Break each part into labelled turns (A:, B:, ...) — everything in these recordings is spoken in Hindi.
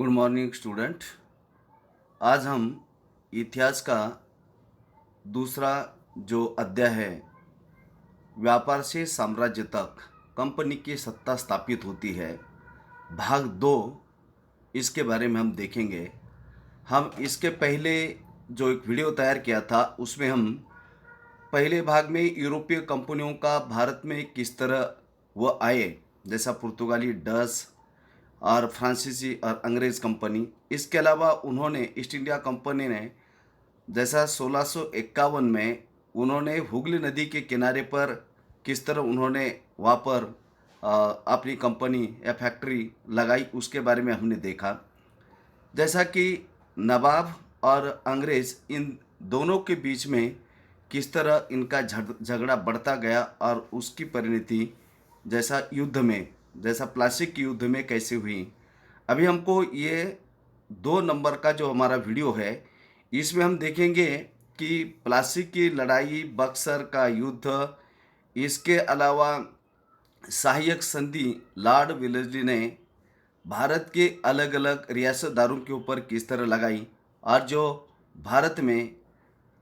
A: Good morning student. आज हम इतिहास का दूसरा जो अध्याय है, व्यापार से साम्राज्य तक कंपनी की सत्ता स्थापित होती है, भाग 2, इसके बारे में हम देखेंगे। हम इसके पहले जो एक वीडियो तैयार किया था उसमें हम पहले भाग में यूरोपीय कंपनियों का भारत में किस तरह वो आए, जैसा पुर्तगाली, डच और फ्रांसीसी और अंग्रेज़ कंपनी। इसके अलावा उन्होंने ईस्ट इंडिया कंपनी ने जैसा 1651 में उन्होंने हुगली नदी के किनारे पर किस तरह उन्होंने वहाँ पर अपनी कंपनी या फैक्ट्री लगाई, उसके बारे में हमने देखा। जैसा कि नवाब और अंग्रेज़ इन दोनों के बीच में किस तरह इनका झगड़ा बढ़ता गया और उसकी परिणति जैसा युद्ध में, जैसा प्लासी के युद्ध में कैसे हुई। अभी हमको ये 2 नंबर का जो हमारा वीडियो है, इसमें हम देखेंगे कि प्लासी की लड़ाई, बक्सर का युद्ध, इसके अलावा सहायक संधि लॉर्ड वेलेस्ली ने भारत के अलग अलग रियासतदारों के ऊपर किस तरह लगाई, और जो भारत में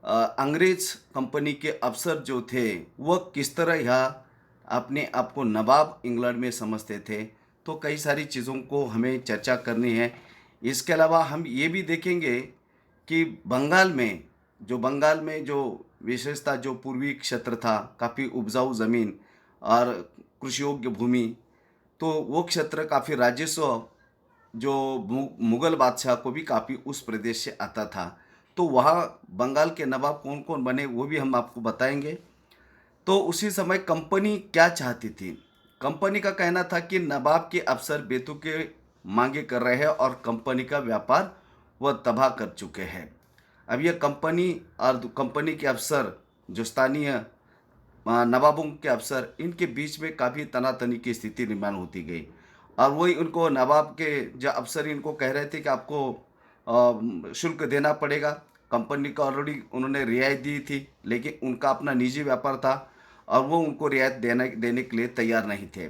A: अंग्रेज कंपनी के अफसर जो थे वह किस तरह यह अपने आप को नवाब इंग्लैंड में समझते थे। तो कई सारी चीज़ों को हमें चर्चा करनी है। इसके अलावा हम ये भी देखेंगे कि बंगाल में जो विशेषता, जो पूर्वी क्षेत्र था, काफ़ी उपजाऊ ज़मीन और कृषि योग्य भूमि, तो वो क्षेत्र काफ़ी राजस्व जो मुग़ल बादशाह को भी काफ़ी उस प्रदेश से आता था। तो वहाँ बंगाल के नवाब कौन कौन बने वो भी हम आपको बताएंगे। तो उसी समय कंपनी क्या चाहती थी? कंपनी का कहना था कि नवाब के अफसर बेतुके मांगे कर रहे हैं और कंपनी का व्यापार वह तबाह कर चुके हैं। अब यह कंपनी और कंपनी के अफसर, जो स्थानीय नवाबों के अफसर, इनके बीच में काफ़ी तनातनी की स्थिति निर्माण होती गई। और वही उनको नवाब के जो अफसर इनको कह रहे थे कि आपको शुल्क देना पड़ेगा। कंपनी को ऑलरेडी उन्होंने रियायत दी थी, लेकिन उनका अपना निजी व्यापार था और वो उनको रियायत देने के लिए तैयार नहीं थे।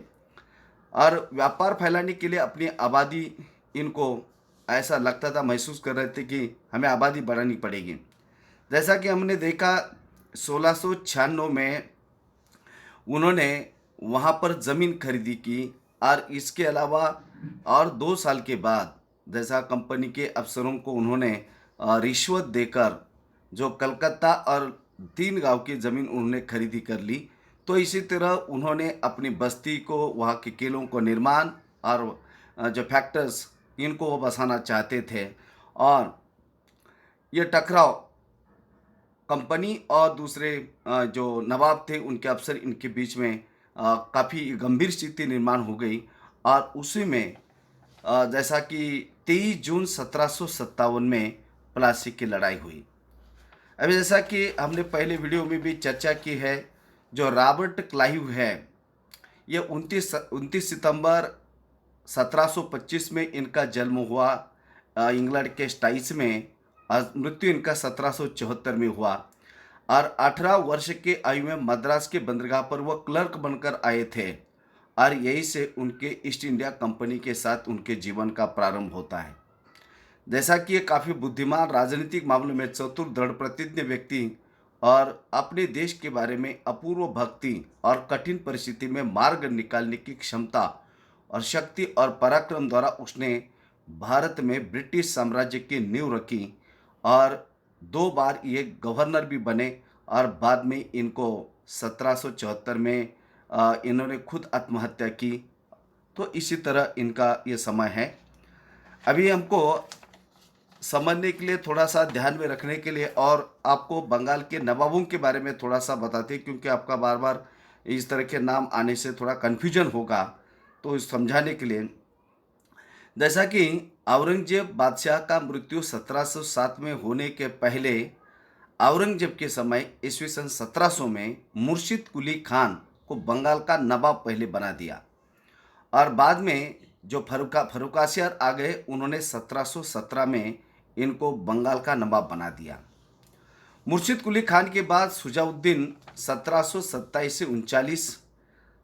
A: और व्यापार फैलाने के लिए अपनी आबादी, इनको ऐसा लगता था, महसूस कर रहे थे कि हमें आबादी बढ़ानी पड़ेगी। जैसा कि हमने देखा 1696 में उन्होंने वहाँ पर ज़मीन खरीदी की, और इसके अलावा और 2 साल के बाद जैसा कंपनी के अफसरों को उन्होंने रिश्वत देकर जो कलकत्ता और 3 गांव की ज़मीन उन्होंने खरीदी कर ली। तो इसी तरह उन्होंने अपनी बस्ती को, वहाँ के किलों को निर्माण और जो फैक्टर्स, इनको वो बसाना चाहते थे। और ये टकराव कंपनी और दूसरे जो नवाब थे, उनके अफसर, इनके बीच में काफ़ी गंभीर स्थिति निर्माण हो गई। और उसी में जैसा कि 23 जून 1757 में प्लासी की लड़ाई हुई। अभी जैसा कि हमने पहले वीडियो में भी चर्चा की है, जो रॉबर्ट क्लाइव है, ये 29 सितंबर 1725 में इनका जन्म हुआ इंग्लैंड के स्टाइस में, और मृत्यु इनका 1774 में हुआ। और 18 वर्ष के आयु में मद्रास के बंदरगाह पर वह क्लर्क बनकर आए थे, और यही से उनके ईस्ट इंडिया कंपनी के साथ उनके जीवन का प्रारंभ होता है। जैसा कि ये काफ़ी बुद्धिमान, राजनीतिक मामलों में चतुर, दृढ़ प्रतिज्ञ व्यक्ति और अपने देश के बारे में अपूर्व भक्ति और कठिन परिस्थिति में मार्ग निकालने की क्षमता और शक्ति और पराक्रम द्वारा उसने भारत में ब्रिटिश साम्राज्य की नींव रखी। और 2 बार ये गवर्नर भी बने, और बाद में इनको 1774 में इन्होंने खुद आत्महत्या की। तो इसी तरह इनका ये समय है। अभी हमको समझने के लिए, थोड़ा सा ध्यान में रखने के लिए, और आपको बंगाल के नवाबों के बारे में थोड़ा सा बताते हैं, क्योंकि आपका बार बार इस तरह के नाम आने से थोड़ा कन्फ्यूजन होगा। तो इस समझाने के लिए, जैसा कि औरंगजेब बादशाह का मृत्यु 1707 में होने के पहले औरंगजेब के समय ईस्वी सन 1700 में मुर्शिद कुली खान को बंगाल का नवाब पहले बना दिया, और बाद में जो फर्रुखासियार आ गए, उन्होंने 1717 में इनको बंगाल का नवाब बना दिया। मुर्शिद कुली खान के बाद शुजाउद्दीन 1727 से 39,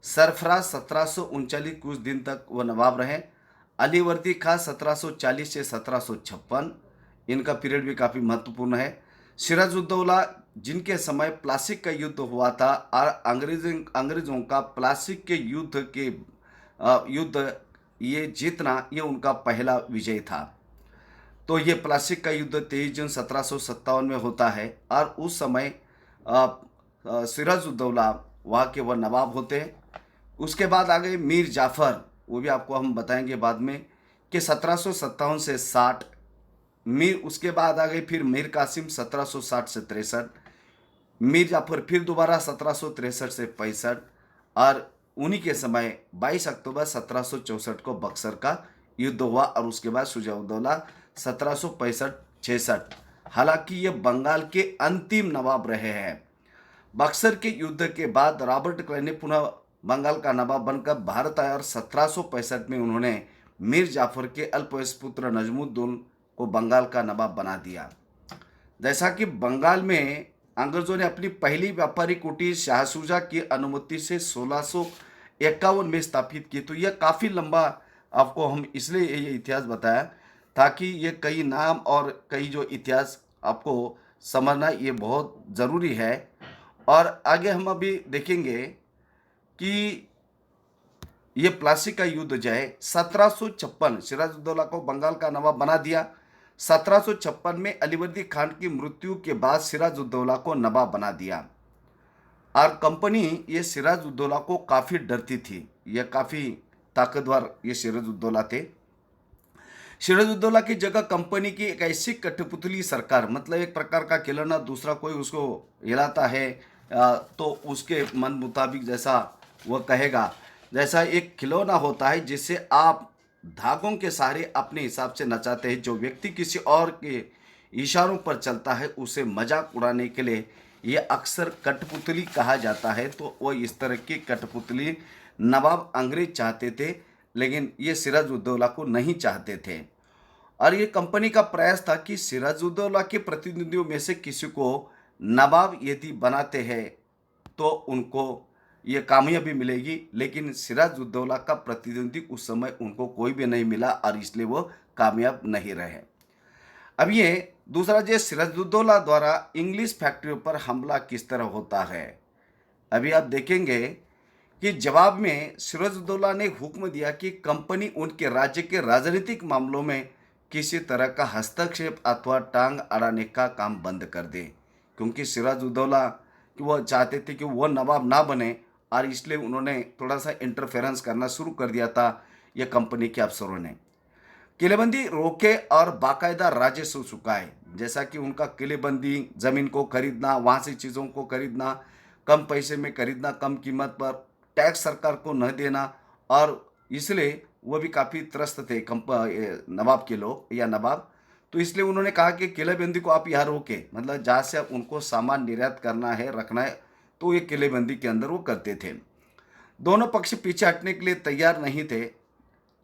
A: सरफराज 1739 कुछ दिन तक वह नवाब रहे, अलीवर्दी खां 1740 से 1756, इनका पीरियड भी काफ़ी महत्वपूर्ण है। सिराजुद्दौला, जिनके समय प्लासी का युद्ध हुआ था और अंग्रेज़ों का प्लासी के युद्ध ये जीतना ये उनका पहला विजय था। तो ये प्लासी का युद्ध 23 जून 1757 में होता है और उस समय सिराजुद्दौला वहाँ के वह नवाब होते हैं। उसके बाद आ गए मीर जाफ़र, वो भी आपको हम बताएंगे बाद में कि 1757 से 60। उसके बाद आ गए फिर मीर कासिम 1760 से 63, मीर जाफ़र फिर दोबारा 1763 से 65 और उन्हीं के समय 22 अक्टूबर 1764 को बक्सर का युद्ध हुआ और उसके बाद शुजाउद्दौला 1765-66। हालांकि ये बंगाल के अंतिम नवाब रहे हैं। बक्सर के युद्ध के बाद रॉबर्ट क्लाइव ने पुनः बंगाल का नवाब बनकर भारत आया और 1765 में उन्होंने मीर जाफर के अल्पवयस पुत्र नजमुद्दौला को बंगाल का नवाब बना दिया। जैसा कि बंगाल में अंग्रेजों ने अपनी पहली व्यापारी कुटीर शाह शुजा की अनुमति से 1651 में स्थापित की। तो यह काफ़ी लंबा, आपको हम इसलिए ये इतिहास बताया ताकि ये कई नाम और कई जो इतिहास आपको समझना ये बहुत ज़रूरी है। और आगे हम अभी देखेंगे कि ये प्लासी का युद्ध जो है 1756, सिराजुद्दौला को बंगाल का नवाब बना दिया। 1756 में अलीवर्दी खान की मृत्यु के बाद सिराजुद्दौला को नवाब बना दिया और कंपनी ये सिराजुद्दौला को काफ़ी डरती थी। ये काफ़ी ताकतवर ये सिराजुद्दौला थे। सिराजुद्दौला की जगह कंपनी की एक ऐसी कठपुतली सरकार, मतलब एक प्रकार का खिलौना, दूसरा कोई उसको हिलाता है तो उसके मन मुताबिक जैसा वह कहेगा, जैसा एक खिलौना होता है जिससे आप धागों के सहारे अपने हिसाब से नचाते हैं। जो व्यक्ति किसी और के इशारों पर चलता है उसे मजाक उड़ाने के लिए ये अक्सर कठपुतली कहा जाता है। तो वह इस तरह की कठपुतली नवाब अंग्रेज चाहते थे, लेकिन ये सिराजुद्दौला को नहीं चाहते थे। और ये कंपनी का प्रयास था कि सिराजुद्दौला के प्रतिनिधियों में से किसी को नवाब यदि बनाते हैं तो उनको ये कामयाबी मिलेगी, लेकिन सिराजुद्दौला का प्रतिद्वंदी उस समय उनको कोई भी नहीं मिला और इसलिए वो कामयाब नहीं रहे। अब ये दूसरा, जो सिराजुद्दौला द्वारा इंग्लिश फैक्ट्रियों पर हमला किस तरह होता है, अभी आप देखेंगे कि जवाब में सिराजुद्दौला ने हुक्म दिया कि कंपनी उनके राज्य के राजनीतिक मामलों में किसी तरह का हस्तक्षेप अथवा टांग अड़ाने का काम बंद कर दे, क्योंकि सिराजुद्दौला वो चाहते थे कि वो नवाब ना बने और इसलिए उन्होंने थोड़ा सा इंटरफेरेंस करना शुरू कर दिया था ये कंपनी के अफसरों ने। किलेबंदी रोके और बाकायदा राजस्व चुकाए, जैसा कि उनका किलेबंदी, ज़मीन को खरीदना, वहाँ से चीज़ों को खरीदना, कम पैसे में खरीदना, कम कीमत पर, टैक्स सरकार को न देना, और इसलिए वो भी काफ़ी त्रस्त थे नवाब के लोग या नवाब। तो इसलिए उन्होंने कहा कि किलेबंदी को आप यहाँ रोके, मतलब जहाँ से आप उनको सामान निर्यात करना है, रखना है, तो ये किलेबंदी के अंदर वो करते थे। दोनों पक्ष पीछे हटने के लिए तैयार नहीं थे,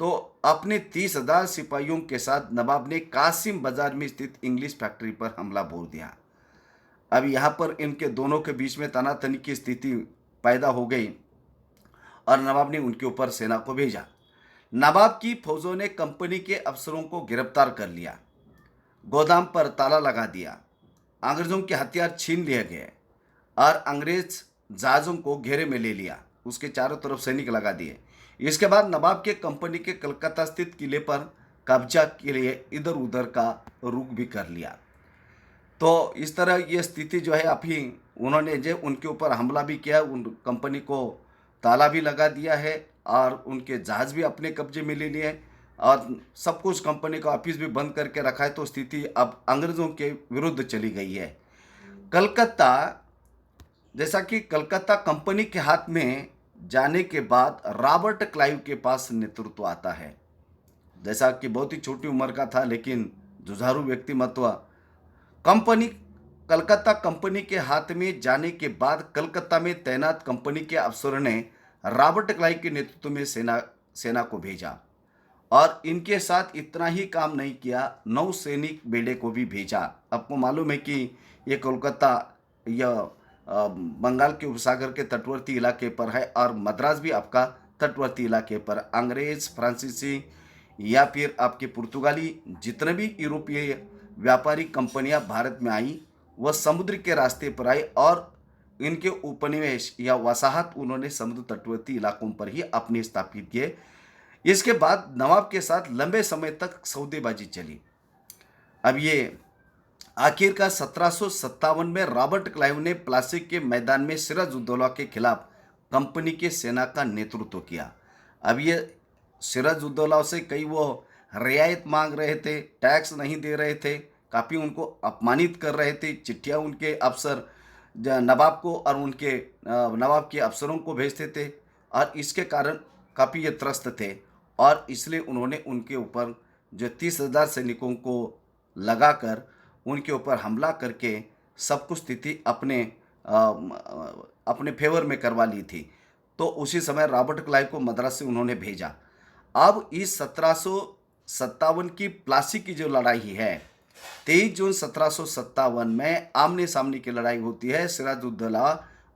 A: तो अपने 30,000 सिपाहियों के साथ नवाब ने कासिम बाजार में स्थित इंग्लिश फैक्ट्री पर हमला बोल दिया। अब यहाँ पर इनके दोनों के बीच में तनातनी की स्थिति पैदा हो गई और नवाब ने उनके ऊपर सेना को भेजा। नवाब की फौजों ने कंपनी के अफसरों को गिरफ्तार कर लिया, गोदाम पर ताला लगा दिया, अंग्रेजों के हथियार छीन लिए गए और अंग्रेज जहाज़ों को घेरे में ले लिया, उसके चारों तरफ सैनिक लगा दिए। इसके बाद नवाब के कंपनी के कलकत्ता स्थित किले पर कब्जा के लिए इधर उधर का रुख भी कर लिया। तो इस तरह ये स्थिति जो है, अभी उन्होंने जो उनके ऊपर हमला भी किया, उन कंपनी को ताला भी लगा दिया है और उनके जहाज़ भी अपने कब्जे में ले लिए और सब कुछ, कंपनी का ऑफिस भी बंद करके रखा है। तो स्थिति अब अंग्रेज़ों के विरुद्ध चली गई है। कलकत्ता, जैसा कि कलकत्ता कंपनी के हाथ में जाने के बाद रॉबर्ट क्लाइव के पास नेतृत्व आता है। जैसा कि बहुत ही छोटी उम्र का था लेकिन जुझारू व्यक्तिमत्व। कलकत्ता कंपनी के हाथ में जाने के बाद कलकत्ता में तैनात कंपनी के अफसरों ने रॉबर्ट क्लाइव के नेतृत्व में सेना को भेजा और इनके साथ इतना ही काम नहीं किया, 9 सैनिक बेड़े को भी भेजा। आपको मालूम है कि ये कोलकाता यह बंगाल के उपसागर के तटवर्ती इलाके पर है और मद्रास भी आपका तटवर्ती इलाके पर। अंग्रेज, फ्रांसीसी या फिर आपके पुर्तगाली जितने भी यूरोपीय व्यापारी कंपनियां भारत में आई, वह समुद्र के रास्ते पर आई और इनके उपनिवेश या वसाहत उन्होंने समुद्र तटवर्ती इलाकों पर ही अपने स्थापित किए। इसके बाद नवाब के साथ लंबे समय तक सौदेबाजी चली। अब ये आखिरकार 1757 में रॉबर्ट क्लाइव ने प्लासी के मैदान में सिराजुद्दौला के खिलाफ कंपनी के सेना का नेतृत्व किया। अब ये सिराजुद्दौला से कई वो रियायत मांग रहे थे, टैक्स नहीं दे रहे थे, काफ़ी उनको अपमानित कर रहे थे। चिट्ठियाँ उनके अफसर नवाब को और उनके नवाब के अफसरों को भेजते थे और इसके कारण काफ़ी ये त्रस्त थे और इसलिए उन्होंने उनके ऊपर जो 30,000 सैनिकों को लगाकर उनके ऊपर हमला करके सब कुछ स्थिति अपने फेवर में करवा ली थी। तो उसी समय रॉबर्ट क्लाइव को मद्रास से उन्होंने भेजा। अब इस 1757 की प्लासी की जो लड़ाई है, 23 जून 1757 में आमने सामने की लड़ाई होती है। सिराजुद्दौला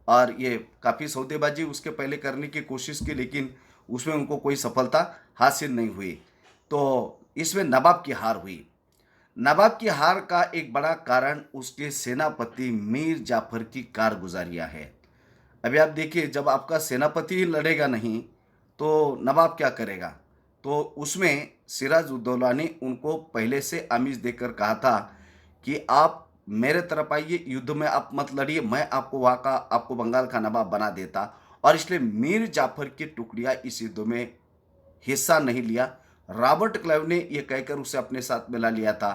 A: और ये काफ़ी सौदेबाजी उसके पहले करने की कोशिश की, लेकिन उसमें उनको कोई सफलता हासिल नहीं हुई। तो इसमें नवाब की हार हुई। नवाब की हार का एक बड़ा कारण उसके सेनापति मीर जाफर की कारगुजारियाँ है। अभी आप देखिए, जब आपका सेनापति ही लड़ेगा नहीं तो नवाब क्या करेगा। तो उसमें सिराजुद्दौला ने उनको पहले से आमिष देकर कहा था कि आप मेरे तरफ आइए, युद्ध में आप मत लड़िए, मैं आपको वहाँ का आपको बंगाल का नवाब बना देता। और इसलिए मीर जाफर की टुकड़ियाँ इस युद्ध में हिस्सा नहीं लिया। रॉबर्ट क्लाइव ने यह कहकर उसे अपने साथ मिला लिया था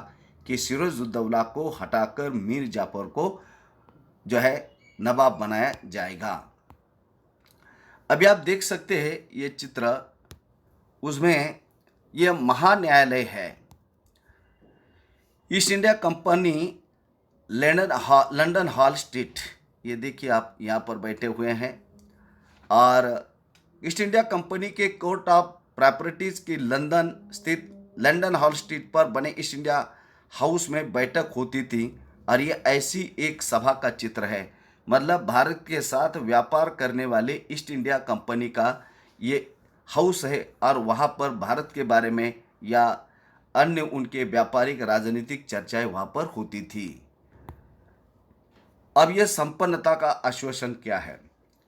A: कि सिराजुद्दौला को हटाकर मीर जाफर को जो है नवाब बनाया जाएगा। अभी आप देख सकते हैं ये चित्र, उसमें यह महान्यायालय है। East India company London hall street, ये देखिए आप यहाँ पर बैठे हुए हैं और ईस्ट इंडिया कंपनी के कोर्ट ऑफ प्रॉपर्टीज की लंदन स्थित लंदन हॉल स्ट्रीट पर बने ईस्ट इंडिया हाउस में बैठक होती थी। और ये ऐसी एक सभा का चित्र है, मतलब भारत के साथ व्यापार करने वाले ईस्ट इंडिया कंपनी का ये हाउस है और वहाँ पर भारत के बारे में या अन्य उनके व्यापारिक राजनीतिक चर्चाएं वहाँ पर होती थी। अब यह संपन्नता का आश्वासन क्या है,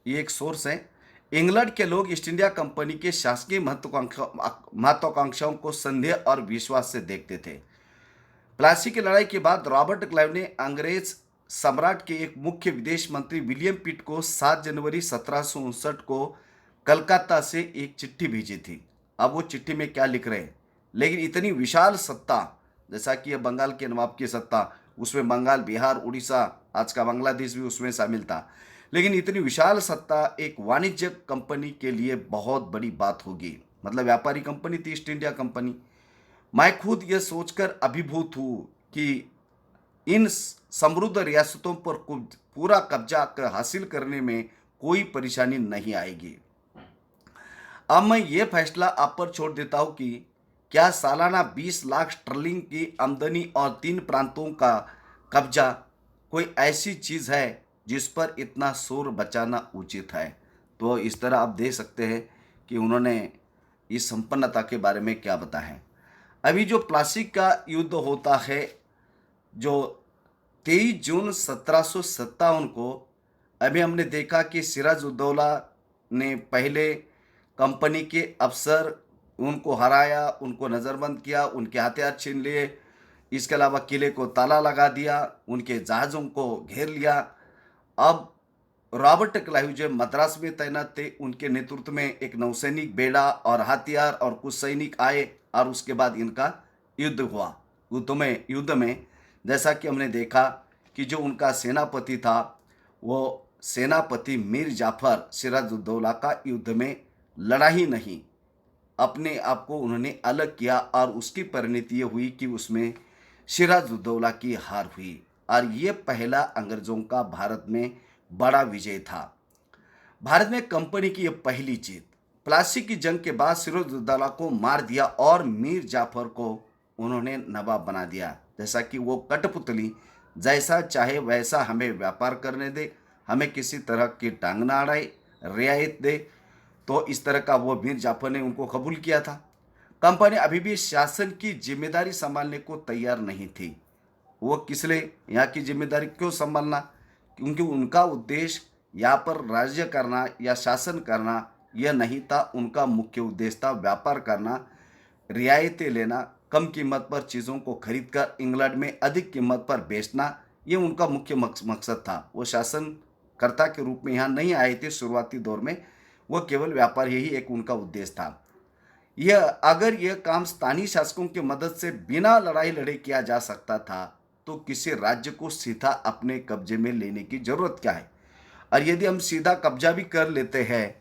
A: ये एक सोर्स है। इंग्लैंड के लोग ईस्ट इंडिया कंपनी के शासकीय महत्वाकांक्षाओं को संदेह और विश्वास से देखते थे। प्लासी की लड़ाई के बाद रॉबर्ट क्लाइव ने अंग्रेज सम्राट के एक मुख्य विदेश मंत्री विलियम पिट को 7 जनवरी 1759 को कलकत्ता से एक चिट्ठी भेजी थी। अब वो चिट्ठी में क्या लिख रहे हैं, लेकिन इतनी विशाल सत्ता, जैसा कि यह बंगाल के नवाब की सत्ता, उसमें बंगाल, बिहार, उड़ीसा, आज का बांग्लादेश भी उसमें शामिल था, लेकिन इतनी विशाल सत्ता एक वाणिज्य कंपनी के लिए बहुत बड़ी बात होगी। मतलब व्यापारी कंपनी थी ईस्ट इंडिया कंपनी। मैं खुद यह सोचकर अभिभूत हूँ कि इन समृद्ध रियासतों पर पूरा कब्जा हासिल करने में कोई परेशानी नहीं आएगी। अब मैं ये फैसला आप पर छोड़ देता हूँ कि क्या सालाना 20 लाख स्टर्लिंग की आमदनी और 3 प्रांतों का कब्जा कोई ऐसी चीज़ है जिस पर इतना शोर बचाना उचित है। तो इस तरह आप देख सकते हैं कि उन्होंने इस संपन्नता के बारे में क्या बताया है। अभी जो प्लासी का युद्ध होता है, जो 23 जून 1757 को, अभी हमने देखा कि सिराजुद्दौला ने पहले कंपनी के अफसर उनको हराया, उनको नज़रबंद किया, उनके हथियार छीन लिए, इसके अलावा किले को ताला लगा दिया, उनके जहाज़ों को घेर लिया। अब रॉबर्ट क्लाइव जो मद्रास में तैनात थे, उनके नेतृत्व में एक नौसैनिक बेड़ा और हथियार और कुछ सैनिक आए और उसके बाद इनका युद्ध हुआ। युद्ध में जैसा कि हमने देखा कि जो उनका सेनापति था, वो सेनापति मीर जाफर सिराजुद्दौला का युद्ध में लड़ा ही नहीं, अपने आप को उन्होंने अलग किया और उसकी परिणति ये हुई कि उसमें सिराजुद्दौला की हार हुई। और ये पहला अंग्रेज़ों का भारत में बड़ा विजय था। भारत में कंपनी की यह पहली जीत। प्लासी की जंग के बाद सिराजुद्दौला को मार दिया और मीर जाफर को उन्होंने नवाब बना दिया। जैसा कि वो कठपुतली, जैसा चाहे वैसा हमें व्यापार करने दे, हमें किसी तरह की टांग ना अड़ाए, रियायत दे। तो इस तरह का वो मीर जाफर ने उनको कबूल किया था। कंपनी अभी भी शासन की जिम्मेदारी संभालने को तैयार नहीं थी। वो किस लिए यहाँ की जिम्मेदारी क्यों संभालना? क्योंकि उनका उद्देश्य यहाँ पर राज्य करना या शासन करना यह नहीं था। उनका मुख्य उद्देश्य था व्यापार करना, रियायतें लेना, कम कीमत पर चीज़ों को खरीदकर इंग्लैंड में अधिक कीमत पर बेचना, ये उनका मुख्य मकसद था। वो शासनकर्ता के रूप में यहाँ नहीं आए थे शुरुआती दौर में, वो केवल व्यापार, यही एक उनका उद्देश्य था। अगर यह काम स्थानीय शासकों की मदद से बिना लड़ाई लड़े किया जा सकता था, तो किसी राज्य को सीधा अपने कब्जे में लेने की जरूरत क्या है? और यदि हम सीधा कब्जा भी कर लेते हैं,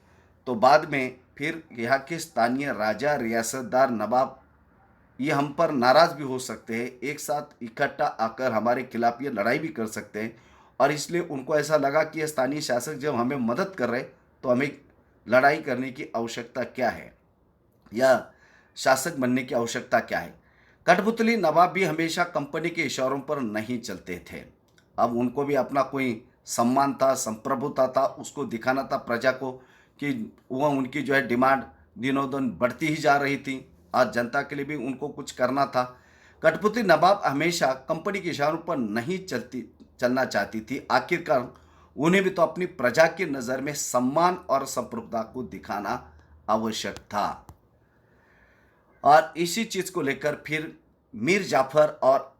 A: तो बाद में फिर यहाँ के स्थानीय राजा, रियासतदार, नवाब ये हम पर नाराज भी हो सकते हैं, एक साथ इकट्ठा आकर हमारे खिलाफ ये लड़ाई भी कर सकते हैं। और इसलिए उनको ऐसा लगा कि ये स्थानीय शासक जब हमें मदद कर रहे, तो हमें लड़ाई करने की आवश्यकता क्या है या शासक बनने की आवश्यकता क्या है? कठपुतली नवाब भी हमेशा कंपनी के इशारों पर नहीं चलते थे। अब उनको भी अपना कोई सम्मान था, संप्रभुता था, उसको दिखाना था प्रजा को कि वह उनकी जो है डिमांड दिनों दिन बढ़ती ही जा रही थी और जनता के लिए भी उनको कुछ करना था। कठपुतली नवाब हमेशा कंपनी के इशारों पर नहीं चलना चाहती थी। आखिरकार उन्हें भी तो अपनी प्रजा की नज़र में सम्मान और संप्रभुता को दिखाना आवश्यक था। और इसी चीज को लेकर फिर मीर जाफर और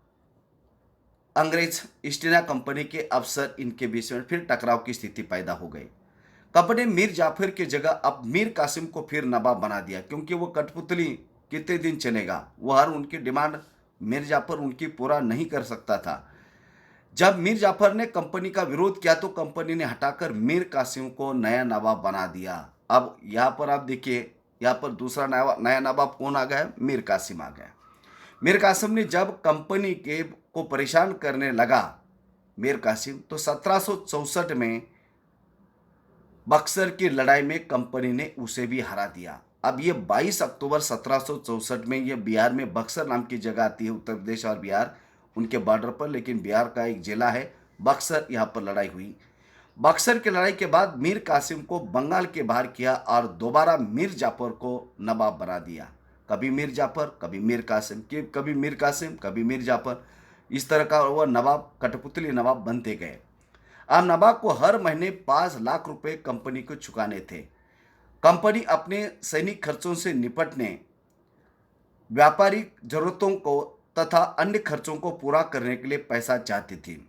A: अंग्रेज ईस्ट इंडिया कंपनी के अफसर, इनके बीच में फिर टकराव की स्थिति पैदा हो गई। कंपनी मीर जाफर की जगह अब मीर कासिम को फिर नवाब बना दिया, क्योंकि वो कठपुतली कितने दिन चलेगा, वो हर उनकी डिमांड मीर जाफर उनकी पूरा नहीं कर सकता था। जब मीर जाफर ने कंपनी का विरोध किया, तो कंपनी ने हटाकर मीर कासिम को नया नवाब बना दिया। अब यहाँ पर आप देखिए, यहाँ पर दूसरा नया नवाब कौन आ गया? मीर कासिम आ गया। मीर कासिम ने जब कंपनी के को परेशान करने लगा मीर कासिम, तो 1764 में बक्सर की लड़ाई में कंपनी ने उसे भी हरा दिया। अब ये 22 अक्टूबर 1764 में ये बिहार में बक्सर नाम की जगह आती है, उत्तर प्रदेश और बिहार उनके बॉर्डर पर, लेकिन बिहार का एक जिला है बक्सर, यहाँ पर लड़ाई हुई। बक्सर की लड़ाई के बाद मीर कासिम को बंगाल के बाहर किया और दोबारा मीर जाफर को नवाब बना दिया। कभी मीर जाफर, कभी मीर कासिम, कभी मीर कासिम, कभी मीर जाफर, इस तरह का वह नवाब, कठपुतली नवाब बनते गए। अब नवाब को हर महीने 5 लाख रुपए कंपनी को चुकाने थे। कंपनी अपने सैनिक खर्चों से निपटने, व्यापारिक जरूरतों को तथा अन्य खर्चों को पूरा करने के लिए पैसा चाहती थी।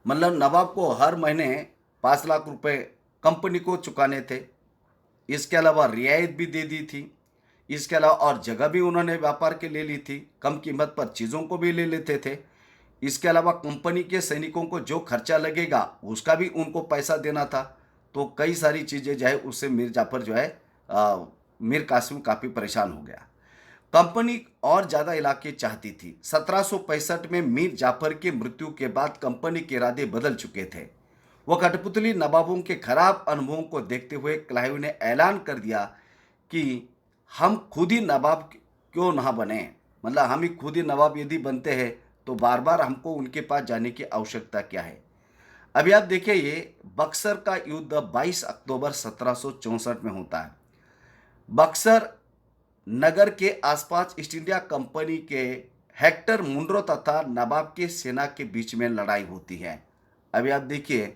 A: मतलब नवाब को हर महीने 5 लाख रुपए कंपनी को चुकाने थे। इसके अलावा रियायत भी दे दी थी। इसके अलावा और जगह भी उन्होंने व्यापार के ले ली थी, कम कीमत पर चीज़ों को भी ले लेते थे। इसके अलावा कंपनी के सैनिकों को जो खर्चा लगेगा उसका भी उनको पैसा देना था। तो कई सारी चीज़ें जो है उससे मीर जाफर जो है मीर कासिम काफ़ी परेशान हो गया। कंपनी और ज़्यादा इलाके चाहती थी। 1765 में मीर जाफर की मृत्यु के बाद कंपनी के इरादे बदल चुके थे। वो कठपुतली नवाबों के खराब अनुभवों को देखते हुए क्लाइव ने ऐलान कर दिया कि हम खुद ही नवाब क्यों ना बने, मतलब हम ही खुद ही नवाब यदि बनते हैं तो बार बार हमको उनके पास जाने की आवश्यकता क्या है। अभी आप देखिए, ये बक्सर का युद्ध 22 अक्टूबर 1764 में होता है। बक्सर नगर के आसपास ईस्ट इंडिया कंपनी के हेक्टर मुनरो तथा नवाब के सेना के बीच में लड़ाई होती है। अभी आप देखिए,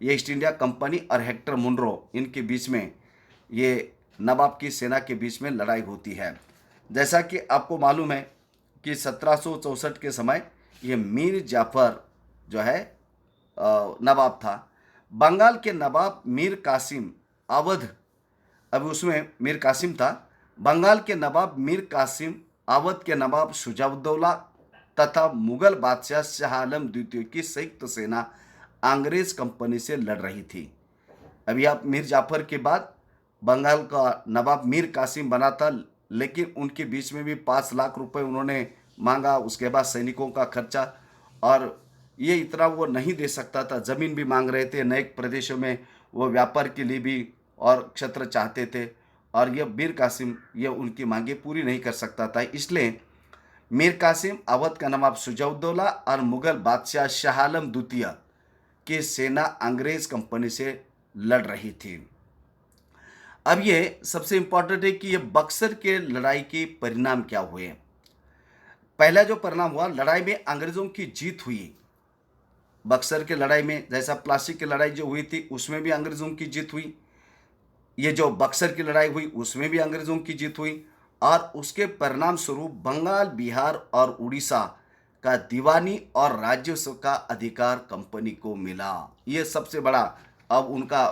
A: ये ईस्ट इंडिया कंपनी और हेक्टर मुनरो, इनके बीच में ये नवाब की सेना के बीच में लड़ाई होती है। जैसा कि आपको मालूम है कि 1764 के समय ये मीर जाफर जो है नवाब था। बंगाल के नवाब मीर कासिम अवध, अभी उसमें मीर कासिम था। बंगाल के नवाब मीर कासिम, अवध के नवाब शुजाउद्दौला तथा मुगल बादशाह शाह आलम द्वितीय की संयुक्त सेना अंग्रेज कंपनी से लड़ रही थी। अभी आप मीर जाफर के बाद बंगाल का नवाब मीर कासिम बना था, लेकिन उनके बीच में भी 5 लाख रुपए उन्होंने मांगा। उसके बाद सैनिकों का खर्चा, और ये इतना वो नहीं दे सकता था। ज़मीन भी मांग रहे थे, नए प्रदेशों में वो व्यापार के लिए भी और क्षेत्र चाहते थे, और ये मीर कासिम ये उनकी मांगे पूरी नहीं कर सकता था। इसलिए मीर कासिम, अवध का नवाब शुजाउद्दौला और मुगल बादशाह शाह आलम द्वितीय की सेना अंग्रेज कंपनी से लड़ रही थी। अब ये सबसे इम्पोर्टेंट है कि ये बक्सर के लड़ाई के परिणाम क्या हुए। पहला जो परिणाम हुआ, लड़ाई में अंग्रेज़ों की जीत हुई। बक्सर के लड़ाई में जैसा प्लासी की लड़ाई जो हुई थी उसमें भी अंग्रेज़ों की जीत हुई, ये जो बक्सर की लड़ाई हुई उसमें भी अंग्रेज़ों की जीत हुई, और उसके परिणाम स्वरूप बंगाल, बिहार और उड़ीसा का दीवानी और राजस्व का अधिकार कंपनी को मिला। ये सबसे बड़ा, अब उनका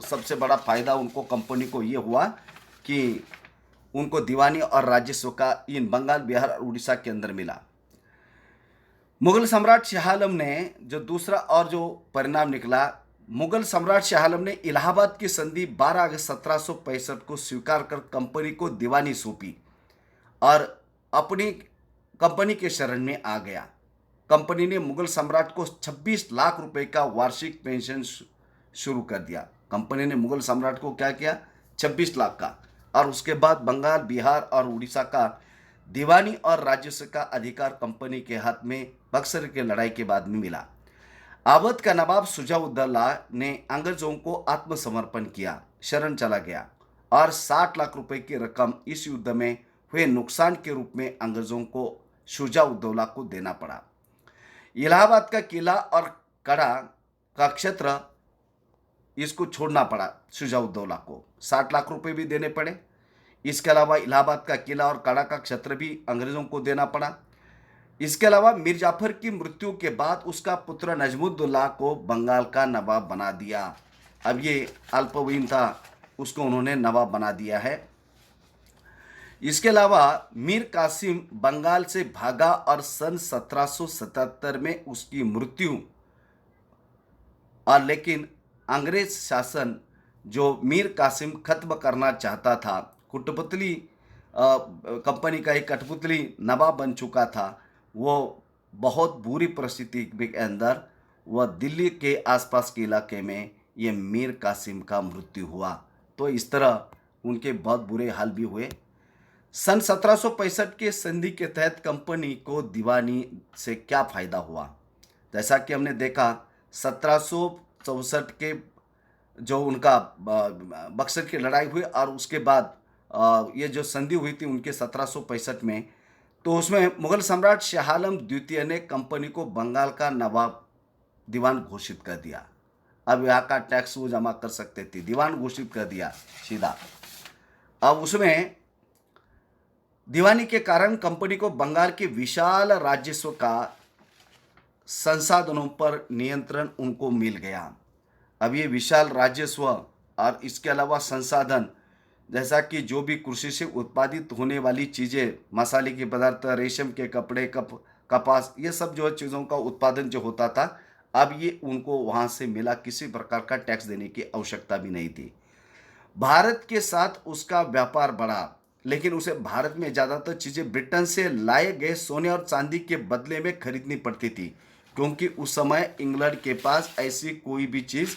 A: सबसे बड़ा फ़ायदा उनको कंपनी को ये हुआ कि उनको दीवानी और राजस्व का इन बंगाल, बिहार और उड़ीसा के अंदर मिला। मुगल सम्राट शाह आलम ने जो दूसरा और जो परिणाम निकला, मुगल सम्राट शाह आलम ने इलाहाबाद की संधि 12 अगस्त 1765 को स्वीकार कर कंपनी को दीवानी सौंपी और अपनी कंपनी के शरण में आ गया। कंपनी ने मुगल सम्राट को 26 लाख रुपए का वार्षिक पेंशन शुरू कर दिया। कंपनी ने मुगल सम्राट को क्या किया, 26 लाख का, और उसके बाद बंगाल, बिहार और उड़ीसा का दीवानी और राजस्व का अधिकार कंपनी के हाथ में बक्सर की लड़ाई के बाद में मिला। अवध का नवाब शुजाउद्दौला ने अंग्रेजों को आत्मसमर्पण किया, शरण चला गया, और 60 लाख रुपए की रकम इस युद्ध में हुए नुकसान के रूप में अंग्रेजों को शुजाउद्दौला को देना पड़ा। इलाहाबाद का किला और कड़ा का क्षेत्र इसको छोड़ना पड़ा शुजाउद्दौला को, 60 लाख रुपए भी देने पड़े। इसके अलावा इलाहाबाद का किला और कड़ा का क्षेत्र भी अंग्रेजों को देना पड़ा। इसके अलावा मीर जाफर की मृत्यु के बाद उसका पुत्र नजमुद्दौला को बंगाल का नवाब बना दिया। अब ये अल्पवयीन था, उसको उन्होंने नवाब बना दिया है। इसके अलावा मीर कासिम बंगाल से भागा और सन 1777 में उसकी मृत्यु, और लेकिन अंग्रेज शासन जो मीर कासिम खत्म करना चाहता था, कठपुतली कंपनी का एक कठपुतली नवाब बन चुका था, वो बहुत बुरी परिस्थिति के अंदर वह दिल्ली के आसपास के इलाके में ये मीर कासिम का मृत्यु हुआ। तो इस तरह उनके बहुत बुरे हाल भी हुए। सन 1765 के संधि के तहत कंपनी को दीवानी से क्या फ़ायदा हुआ, जैसा कि हमने देखा 1764 के जो उनका बक्सर की लड़ाई हुई और उसके बाद ये जो संधि हुई थी उनके 1765 में, तो उसमें मुगल सम्राट शाह आलम द्वितीय ने कंपनी को बंगाल का नवाब दीवान घोषित कर दिया। अब यहाँ का टैक्स वो जमा कर सकते थे, दीवान घोषित कर दिया सीधा। अब उसमें दीवानी के कारण कंपनी को बंगाल के विशाल राजस्व का संसाधनों पर नियंत्रण उनको मिल गया। अब ये विशाल राजस्व और इसके अलावा संसाधन, जैसा कि जो भी कृषि से उत्पादित होने वाली चीज़ें, मसाले के पदार्थ, रेशम के कपड़े, कपास, ये सब जो चीज़ों का उत्पादन जो होता था, अब ये उनको वहाँ से मिला, किसी प्रकार का टैक्स देने की आवश्यकता भी नहीं थी। भारत के साथ उसका व्यापार बढ़ा, लेकिन उसे भारत में ज़्यादातर चीज़ें ब्रिटेन से लाए गए सोने और चांदी के बदले में खरीदनी पड़ती थी, क्योंकि उस समय इंग्लैंड के पास ऐसी कोई भी चीज़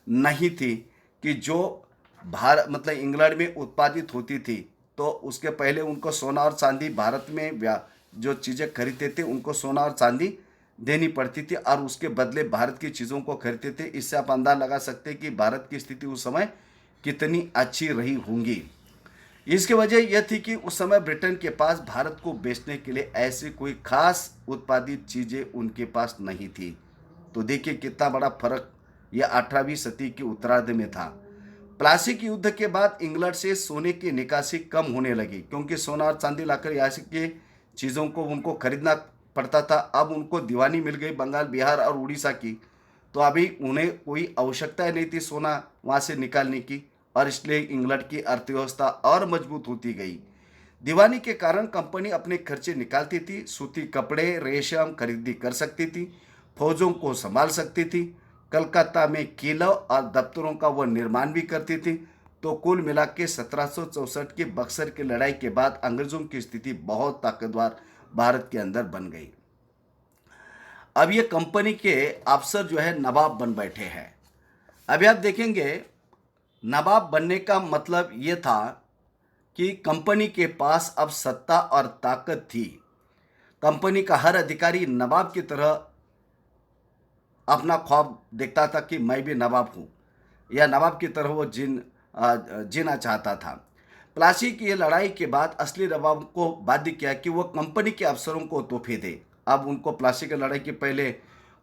A: नहीं थी कि जो भारत मतलब इंग्लैंड में उत्पादित होती थी। तो उसके पहले उनको सोना और चांदी, भारत में जो चीज़ें खरीदते थे उनको सोना और चांदी देनी पड़ती थी, और उसके बदले भारत की चीज़ों को खरीदते थे। इससे आप अंदाज़ा लगा सकते हैं कि भारत की स्थिति उस समय कितनी अच्छी रही होंगी। इसकी वजह यह थी कि उस समय ब्रिटेन के पास भारत को बेचने के लिए ऐसी कोई खास उत्पादित चीज़ें उनके पास नहीं थी। तो देखिए कितना बड़ा फर्क यह 18वीं सदी के उत्तरार्ध में था। प्लासी के युद्ध के बाद इंग्लैंड से सोने की निकासी कम होने लगी, क्योंकि सोना और चांदी लाकर यहाँ की चीज़ों को उनको खरीदना पड़ता था। अब उनको दीवानी मिल गई बंगाल, बिहार और उड़ीसा की, तो अभी उन्हें कोई आवश्यकता नहीं थी सोना वहाँ से निकालने की, और इसलिए इंग्लैंड की अर्थव्यवस्था और मजबूत होती गई। दीवानी के कारण कंपनी अपने खर्चे निकालती थी, सूती कपड़े, रेशम खरीदी कर सकती थी, फौजों को संभाल सकती थी, कलकत्ता में किलों और दफ्तरों का वह निर्माण भी करती थी। तो कुल मिला के 1764 की बक्सर की लड़ाई के बाद अंग्रेजों की स्थिति बहुत ताकतवर भारत के अंदर बन गई। अब ये कंपनी के अफसर जो है नवाब बन बैठे हैं। अभी आप देखेंगे नवाब बनने का मतलब ये था कि कंपनी के पास अब सत्ता और ताकत थी। कंपनी का हर अधिकारी नवाब की तरह अपना ख्वाब देखता था कि मैं भी नवाब हूँ, या नवाब की तरह वो जिन जीना चाहता था। प्लासी की ये लड़ाई के बाद असली नवाब को बाध्य किया कि वो कंपनी के अफसरों को तोहफे दे। अब उनको प्लासी की लड़ाई के पहले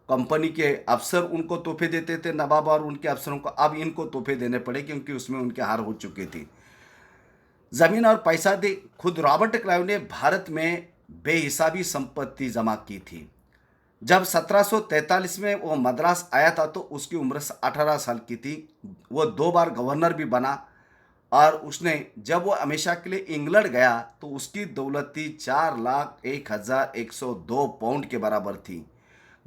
A: कंपनी के अफसर उनको तोहफे देते थे, नवाब और उनके अफसरों को, अब इनको तोहफे देने पड़े क्योंकि उसमें उनके हार हो चुकी थी। जमीन और पैसा दे। खुद रॉबर्ट क्लाइव ने भारत में बेहिसाबी संपत्ति जमा की थी। जब 1743 में वो मद्रास आया था तो उसकी उम्र 18 साल की थी। वो 2 बार गवर्नर भी बना और उसने, जब वो हमेशा के लिए इंग्लैंड गया तो उसकी दौलत थी 4,01,102 पाउंड के बराबर थी।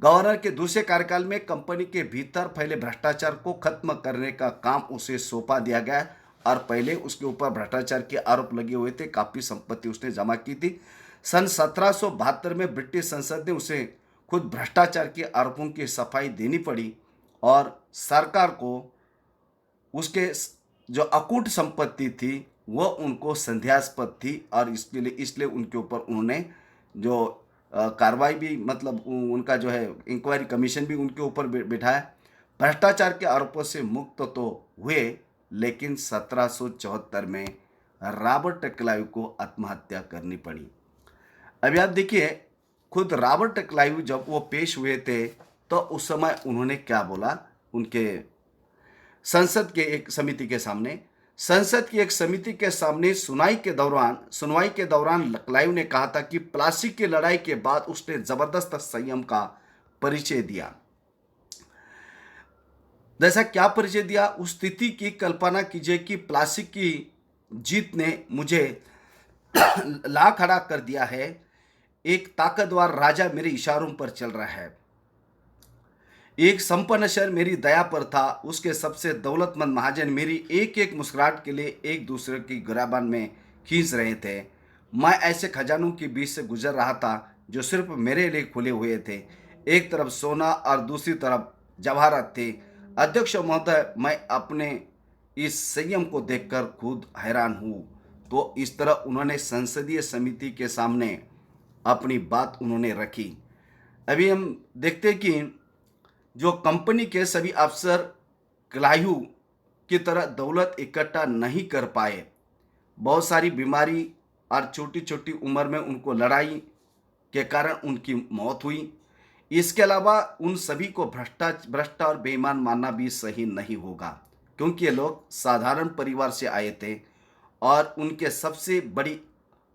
A: गवर्नर के दूसरे कार्यकाल में कंपनी के भीतर फैले भ्रष्टाचार को खत्म करने का काम उसे सौंपा दिया गया और पहले उसके ऊपर भ्रष्टाचार के आरोप लगे हुए थे। काफ़ी संपत्ति उसने जमा की थी। सन 1772 में ब्रिटिश संसद ने उसे खुद भ्रष्टाचार के आरोपों की सफाई देनी पड़ी और सरकार को उसके जो अकूट संपत्ति थी वो उनको संदेहास्पद थी और इसलिए उनके ऊपर उन्होंने जो कार्रवाई भी, मतलब उनका जो है इंक्वायरी कमीशन भी उनके ऊपर बिठाया। भ्रष्टाचार के आरोपों से मुक्त तो हुए, लेकिन 1774 में रॉबर्ट क्लाइव को आत्महत्या करनी पड़ी। अभी आप देखिए, खुद रॉबर्ट क्लाइव जब वो पेश हुए थे तो उस समय उन्होंने क्या बोला उनके संसद के एक समिति के सामने। संसद की एक समिति के सामने सुनवाई के दौरान क्लाइव ने कहा था कि प्लासी की लड़ाई के बाद उसने जबरदस्त संयम का परिचय दिया। जैसा क्या परिचय दिया, उस स्थिति की कल्पना कीजिए कि प्लासी की जीत ने मुझे ला खड़ा कर दिया है। एक ताकतवर राजा मेरे इशारों पर चल रहा है। एक संपन्न शहर मेरी दया पर था। उसके सबसे दौलतमंद महाजन मेरी एक एक मुस्कुराहट के लिए एक दूसरे की गिराबान में खींच रहे थे। मैं ऐसे खजानों के बीच से गुजर रहा था जो सिर्फ मेरे लिए खुले हुए थे। एक तरफ सोना और दूसरी तरफ जवाहरात थे। अध्यक्ष महोदय, मैं अपने इस संयम को देखकर खुद हैरान हूँ। तो इस तरह उन्होंने संसदीय समिति के सामने अपनी बात उन्होंने रखी। अभी हम देखते हैं कि जो कंपनी के सभी अफसर क्लाइव की तरह दौलत इकट्ठा नहीं कर पाए। बहुत सारी बीमारी और छोटी छोटी उम्र में उनको लड़ाई के कारण उनकी मौत हुई। इसके अलावा उन सभी को भ्रष्ट और बेईमान मानना भी सही नहीं होगा, क्योंकि ये लोग साधारण परिवार से आए थे और उनके सबसे बड़ी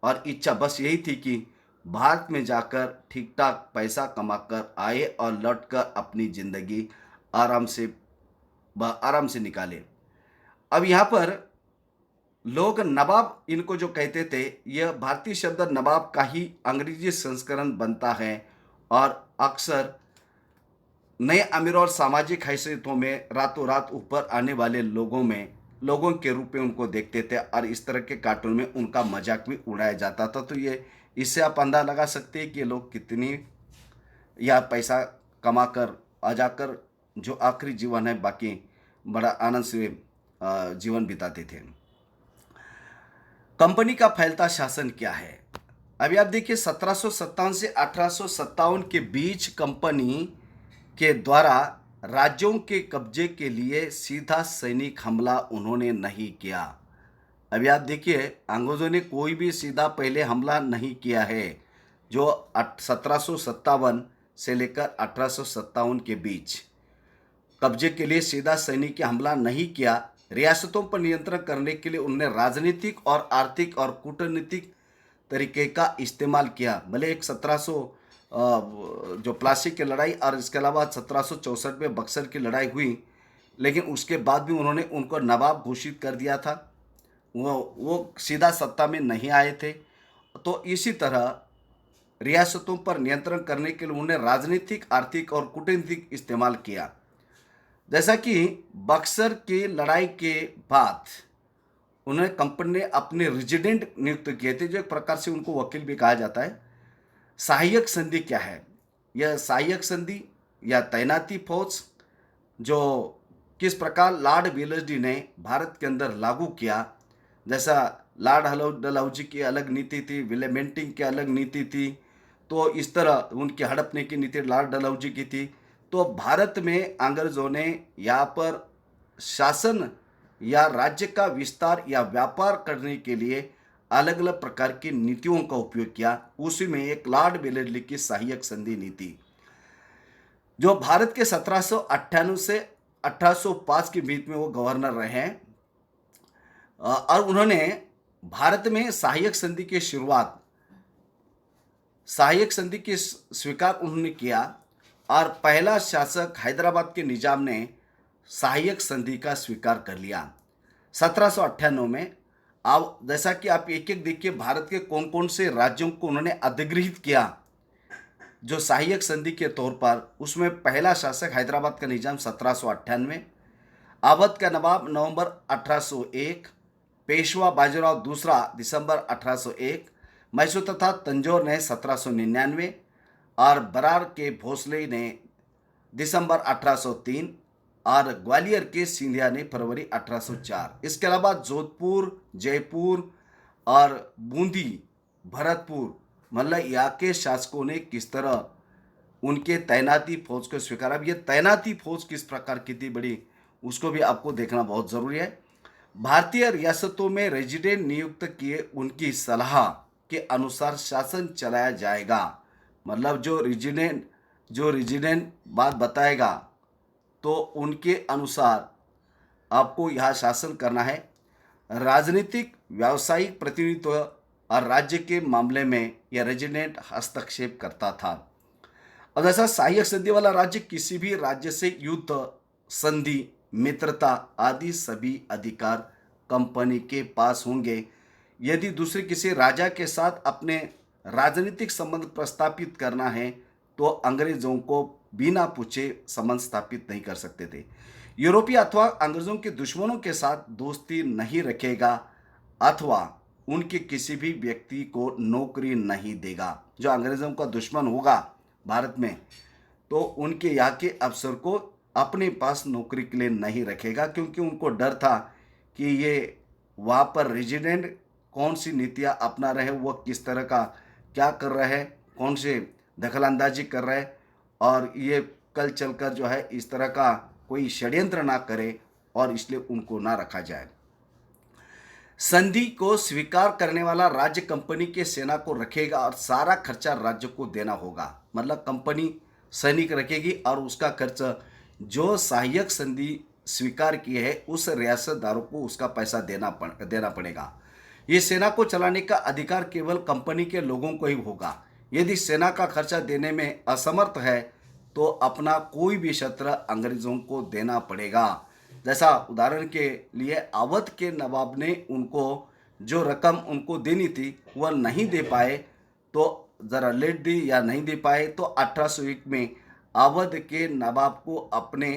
A: और इच्छा बस यही थी कि भारत में जाकर ठीक ठाक पैसा कमाकर आए और लौटकर अपनी ज़िंदगी आराम से निकाले। अब यहाँ पर लोग नवाब इनको जो कहते थे, यह भारतीय शब्द नवाब का ही अंग्रेजी संस्करण बनता है और अक्सर नए अमीर और सामाजिक हैसियतों में रातों रात ऊपर आने वाले लोगों के रूप में उनको देखते थे और इस तरह के कार्टून में उनका मजाक भी उड़ाया जाता था। तो ये इससे आप अंदाजा लगा सकते हैं कि ये लोग कितनी या पैसा कमाकर आ जाकर जो आखिरी जीवन है बाकी बड़ा आनंद से जीवन बिताते थे। कंपनी का फैलता शासन क्या है? अभी आप देखिए, 1757 से 1857 के बीच कंपनी के द्वारा राज्यों के कब्जे के लिए सीधा सैनिक हमला उन्होंने नहीं किया। अभी आप देखिए, अंग्रेजों ने कोई भी सीधा पहले हमला नहीं किया है। जो 1757 से लेकर 1857 के बीच कब्जे के लिए सीधा सैनिक हमला नहीं किया। रियासतों पर नियंत्रण करने के लिए उन्होंने राजनीतिक और आर्थिक और कूटनीतिक तरीके का इस्तेमाल किया। भले एक 1700 जो प्लासी की लड़ाई और इसके अलावा 1764 में बक्सर की लड़ाई हुई, लेकिन उसके बाद भी उन्होंने उनको नवाब घोषित कर दिया था। वो सीधा सत्ता में नहीं आए थे। तो इसी तरह रियासतों पर नियंत्रण करने के लिए उन्होंने राजनीतिक, आर्थिक और कूटनीतिक इस्तेमाल किया। जैसा कि बक्सर की लड़ाई के बाद उन्होंने कंपनी ने अपने रेजिडेंट नियुक्त किए थे, जो एक प्रकार से उनको वकील भी कहा जाता है। सहायक संधि क्या है? यह सहायक संधि या तैनाती फौज जो किस प्रकार लॉर्ड वेलेस्ली ने भारत के अंदर लागू किया। जैसा लॉर्ड डलहौजी की अलग नीति थी, विलियम बेंटिंक की अलग नीति थी, तो इस तरह उनकी हड़पने की नीति लॉर्ड डलहौजी की थी। तो भारत में अंग्रेजों ने यहाँ पर शासन या राज्य का विस्तार या व्यापार करने के लिए अलग अलग प्रकार की नीतियों का उपयोग किया। उसी में एक लॉर्ड वेलेस्ली की सहायक संधि नीति, जो भारत के 1798 से 1805 के बीच में वो गवर्नर रहे हैं। और उन्होंने भारत में सहायक संधि की स्वीकार उन्होंने किया। और पहला शासक हैदराबाद के निजाम ने सहायक संधि का स्वीकार कर लिया 1798 में। अब जैसा कि आप एक एक देखिए, भारत के कौन कौन से राज्यों को उन्होंने अधिगृहित किया जो सहायक संधि के तौर पर। उसमें पहला शासक हैदराबाद का निजाम 1798, अवध का नवाब नवंबर 1801, पेशवा बाजीराव दूसरा दिसंबर 1801, मैसूर तथा तंजौर ने 1799 और बरार के भोसले ने दिसंबर 1803 और ग्वालियर के सिंधिया ने फरवरी 1804। इसके अलावा जोधपुर, जयपुर और बूंदी, भरतपुर, मतलब यहाँ के शासकों ने किस तरह उनके तैनाती फौज को स्वीकारा। अब ये तैनाती फौज किस प्रकार की थी बड़ी, उसको भी आपको देखना बहुत ज़रूरी है। भारतीय रियासतों में रेजिडेंट नियुक्त किए उनकी सलाह के अनुसार शासन चलाया जाएगा। मतलब जो रेजिडेंट बात बताएगा तो उनके अनुसार आपको यहाँ शासन करना है। राजनीतिक व्यावसायिक प्रतिनिधित्व और राज्य के मामले में यह रेजिडेंट हस्तक्षेप करता था। और जैसा सहायक संधि वाला राज्य किसी भी राज्य से युद्ध, संधि, मित्रता आदि सभी अधिकार कंपनी के पास होंगे। यदि दूसरे किसी राजा के साथ अपने राजनीतिक संबंध प्रस्थापित करना है तो अंग्रेजों को बिना पूछे संबंध स्थापित नहीं कर सकते थे। यूरोपीय अथवा अंग्रेजों के दुश्मनों के साथ दोस्ती नहीं रखेगा अथवा उनके किसी भी व्यक्ति को नौकरी नहीं देगा। जो अंग्रेजों का दुश्मन होगा भारत में तो उनके यहाँ के अफसर को अपने पास नौकरी के लिए नहीं रखेगा, क्योंकि उनको डर था कि ये वहाँ पर रेजिडेंट कौन सी नीतियाँ अपना रहे, वो किस तरह का क्या कर रहे हैं, कौन से दखलंदाजी कर रहे हैं, और ये कल चलकर जो है इस तरह का कोई षड्यंत्र ना करे, और इसलिए उनको ना रखा जाए। संधि को स्वीकार करने वाला राज्य कंपनी के सेना को रखेगा और सारा खर्चा राज्य को देना होगा। मतलब कंपनी सैनिक रखेगी और उसका खर्च जो सहायक संधि स्वीकार किए है उस रियासतदारों को उसका पैसा देना पड़ेगा। ये सेना को चलाने का अधिकार केवल कंपनी के लोगों को ही होगा। यदि सेना का खर्चा देने में असमर्थ है तो अपना कोई भी शस्त्र अंग्रेजों को देना पड़ेगा। जैसा उदाहरण के लिए अवध के नवाब ने उनको जो रकम उनको देनी थी वह नहीं दे पाए, तो ज़रा लेट दी या नहीं दे पाए, तो 1801 में अवध के नवाब को अपने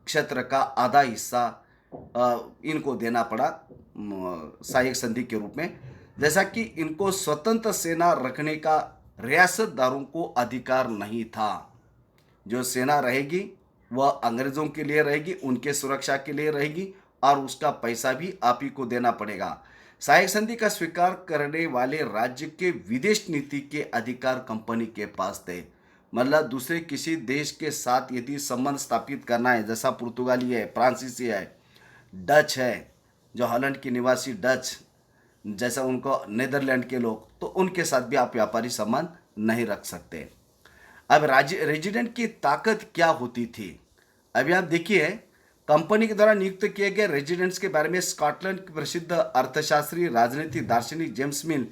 A: क्षेत्र का आधा हिस्सा इनको देना पड़ा सहायक संधि के रूप में। जैसा कि इनको स्वतंत्र सेना रखने का रियासतदारों को अधिकार नहीं था। जो सेना रहेगी वह अंग्रेज़ों के लिए रहेगी, उनके सुरक्षा के लिए रहेगी, और उसका पैसा भी आप ही को देना पड़ेगा। सहायक संधि का स्वीकार करने वाले राज्य के विदेश नीति के अधिकार कंपनी के पास थे। मतलब दूसरे किसी देश के साथ यदि संबंध स्थापित करना है, जैसा पुर्तगाली है, फ्रांसीसी है, डच है, जो हॉलैंड के निवासी डच, जैसा उनको नीदरलैंड के लोग, तो उनके साथ भी आप व्यापारी संबंध नहीं रख सकते। अब रेजिडेंट की ताकत क्या होती थी, अभी आप देखिए। कंपनी के द्वारा नियुक्त किए गए रेजिडेंट्स के बारे में स्कॉटलैंड के प्रसिद्ध अर्थशास्त्री, राजनीति दार्शनिक जेम्स मिल,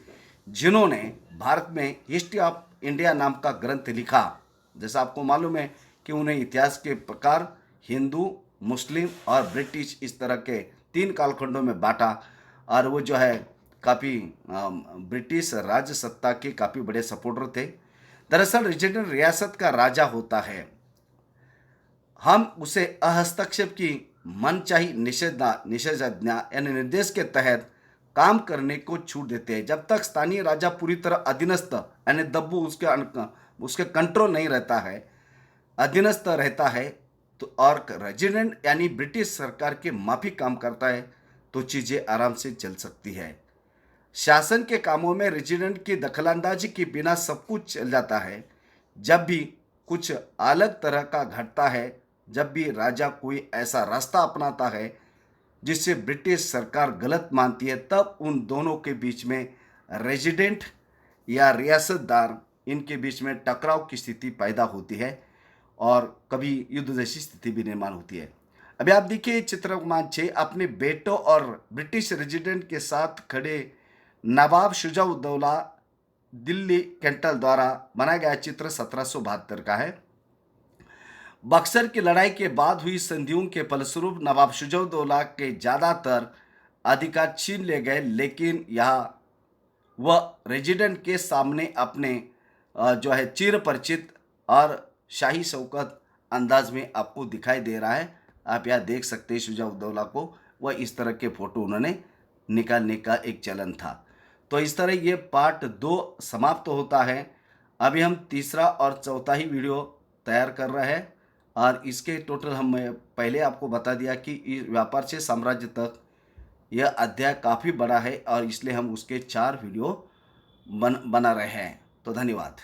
A: जिन्होंने भारत में हिस्ट्री ऑफ इंडिया नाम का ग्रंथ लिखा। जैसा आपको मालूम है कि उन्हें इतिहास के प्रकार हिंदू, मुस्लिम और ब्रिटिश इस तरह के 3 कालखंडों में बांटा, और वो जो है काफ़ी ब्रिटिश राज सत्ता के काफ़ी बड़े सपोर्टर थे। दरअसल रेजिडेंट रियासत का राजा होता है। हम उसे हस्तक्षेप की मनचाही निषेधाज्ञा यानी निर्देश के तहत काम करने को छूट देते हैं। जब तक स्थानीय राजा पूरी तरह अधीनस्थ यानी दब्बू उसके कंट्रोल नहीं रहता है, अधीनस्थ रहता है, तो और रेजिडेंट यानी ब्रिटिश सरकार के माफिक काम करता है, तो चीज़ें आराम से चल सकती है। शासन के कामों में रेजिडेंट की दखलंदाजी के बिना सब कुछ चल जाता है। जब भी कुछ अलग तरह का घटता है, जब भी राजा कोई ऐसा रास्ता अपनाता है जिससे ब्रिटिश सरकार गलत मानती है, तब उन दोनों के बीच में रेजिडेंट या रियासतदार इनके बीच में टकराव की स्थिति पैदा होती है और कभी युद्ध जैसी स्थिति भी निर्माण होती है। अभी आप देखिए चित्र क्रमांक 6, अपने बेटों और ब्रिटिश रेजिडेंट के साथ खड़े नवाब शुजा-उद-दौला दिल्ली कैंटल द्वारा बनाया गया चित्र 1772 का है। बक्सर की लड़ाई के बाद हुई संधियों के फलस्वरूप नवाब शुजा-उद-दौला के ज़्यादातर अधिकार छीन लिए गए, लेकिन यह वह रेजिडेंट के सामने अपने जो है चिर परिचित और शाही शौकत अंदाज में आपको दिखाई दे रहा है। आप यहाँ देख सकते हैं शुजा-उद-दौला को, वह इस तरह के फ़ोटो उन्होंने निकालने का एक चलन था। तो इस तरह ये पार्ट 2 समाप्त होता है। अभी हम तीसरा और चौथा ही वीडियो तैयार कर रहे हैं और इसके टोटल हम पहले आपको बता दिया कि व्यापार से साम्राज्य तक यह अध्याय काफ़ी बड़ा है और इसलिए हम उसके 4 वीडियो बना रहे हैं। तो धन्यवाद।